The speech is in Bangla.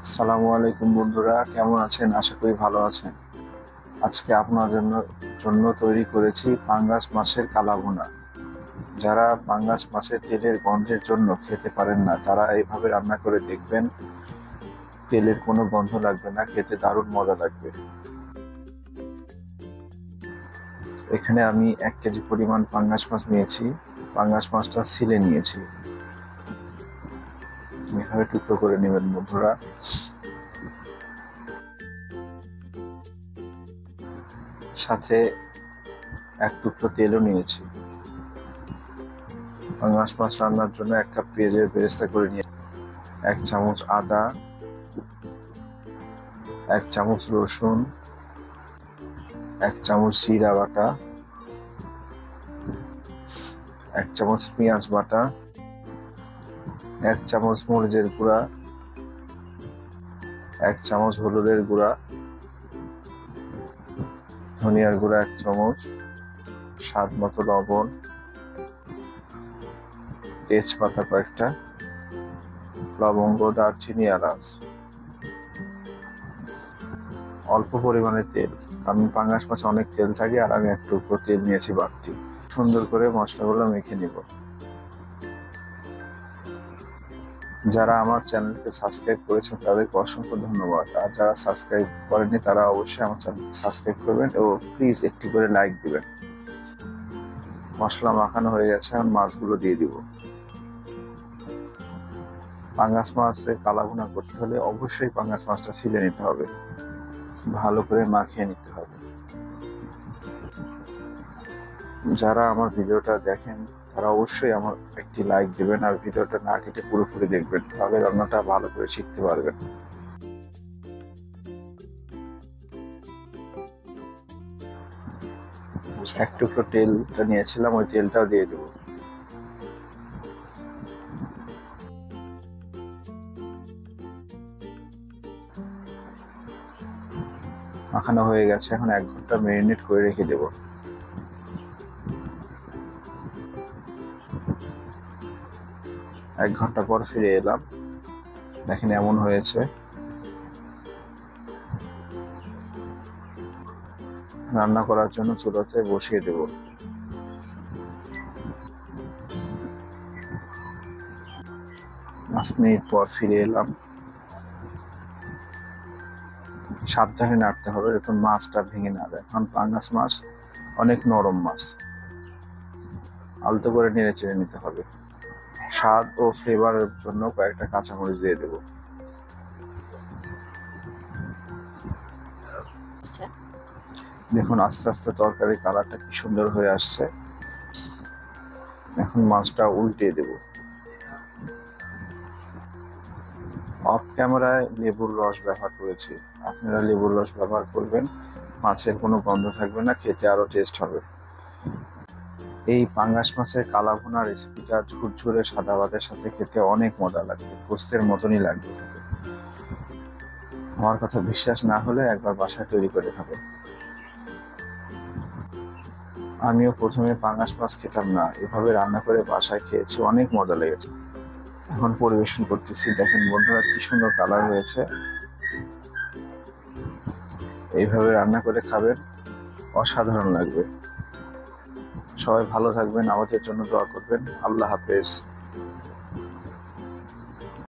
আসসালামু আলাইকুম বন্ধুরা, কেমন আছেন? আশা করি ভালো আছেন। আজকে আপনার জন্য তৈরি করেছি পাঙ্গাস মাছের কালাভুনা। যারা পাঙ্গাস মাছের তেলের গন্ধের জন্য খেতে পারেন না, তারা এইভাবে রান্না করে দেখবেন। তেলের কোনো গন্ধ লাগবে না, খেতে দারুণ মজা লাগবে। এখানে আমি 1 কেজি পরিমাণ পাঙ্গাস মাছ নিয়েছি। পাঙ্গাস মাছটা ছিলে নিয়েছি। এভাবে টুকরো করে নেবেন বন্ধুরা। সাথে 1 টুকরো তেলও নিয়েছি। পাঙ্গাস মাছ রান্নার জন্য 1 কাপ পেঁয়াজের বেরেস্তা করে নিয়ে 1 চামচ আদা, 1 চামচ রসুন, 1 চামচ জিরা বাটা, 1 চামচ পেঁয়াজ বাটা, 1 চামচ মরিচের গুঁড়া, 1 চামচ হলুদের গুঁড়া, ধনিয়ার গুঁড়া 1 চামচ, স্বাদ মতো লবণ, তেজপাতা কয়েকটা, লবঙ্গ, দারচিনি, এলাচ, অল্প পরিমাণে তেল। আমি পাঙ্গাস মাছে অনেক তেল থাকে আর আমি 1 টুকরো তেল নিয়েছি বাড়তি। সুন্দর করে মশলাগুলো মেখে নিব। যারা আমার চ্যানেলকে সাবস্ক্রাইব করেছেন তাদেরকে অসংখ্য ধন্যবাদ। আর যারা সাবস্ক্রাইব করেননি তারা অবশ্যই আমার চ্যানেলকে সাবস্ক্রাইব করবেন ও প্লিজ একটি করে লাইক দিবেন। মশলা মাখানো হয়ে গেছে, এখন মাছগুলো দিয়ে দিব। পাঙ্গাস মাছের কালাভুনা করতে হলে অবশ্যই পাঙ্গাস মাছটা ছিলে নিতে হবে, ভালো করে মাখিয়ে নিতে হবে। যারা আমার ভিডিওটা দেখেন তারা অবশ্যই আমার একটি লাইক দিবেন আর ভিডিওটা না কেটে পুরোপুরি দেখবেন, তাহলে রান্নাটা ভালো করে শিখতে পারবেন। এক টুকরো তেলটা নিয়েছিলাম, ওই তেলটাও দিয়ে দেবো। মাখানো হয়ে গেছে, এখন 1 ঘন্টা ম্যারিনেট করে রেখে দেব। এক ঘন্টা পর ফিরে এলাম, দেখেন এমন হয়েছে। রান্না করার জন্য চুলাতে বসিয়ে দেব। 5 মিনিট পর ফিরে এলাম। সাবধানে নাড়তে হবে, এরকম মাছটা ভেঙে না যায়, কারণ পাঙ্গাস মাছ অনেক নরম মাছ। আলতো করে নেড়ে চেড়ে নিতে হবে। স্বাদ ও ফ্লেভারের জন্য কয়েকটা কাঁচামরিচ দিয়ে দেব। দেখুন আস্তে আস্তে তরকারি কালারটা কি সুন্দর হয়ে আসছে। এখন মাছটা উল্টে দেব। অফ ক্যামেরায় লেবুর রস ব্যবহার করেছি, আপনারা লেবুর রস ব্যবহার করবেন, মাছের কোনো গন্ধ থাকবে না, খেতে আরো টেস্ট হবে। এই পাঙ্গাস মাছের কালাভুনা রেসিপিটা ঝুরঝুরে সাদা ভাতের সাথে খেতে অনেক মজা লাগবে, গোস্তের মতনই লাগবে। আমার কথা বিশ্বাস না হলে একবার বাসায় তৈরি করে খাবেন। আমিও প্রথমে পাঙ্গাস মাছ খেতাম না, এভাবে রান্না করে বাসায় খেয়েছি, অনেক মজা লেগেছে। এখন পরিবেশন করতেছি, দেখেন বন্ধুরা কি সুন্দর কালার হয়েছে। এইভাবে রান্না করে খাবেন, অসাধারণ লাগবে। সবাই ভালো থাকবেন, আমাদের জন্য দোয়া করবেন। আল্লাহ হাফেজ।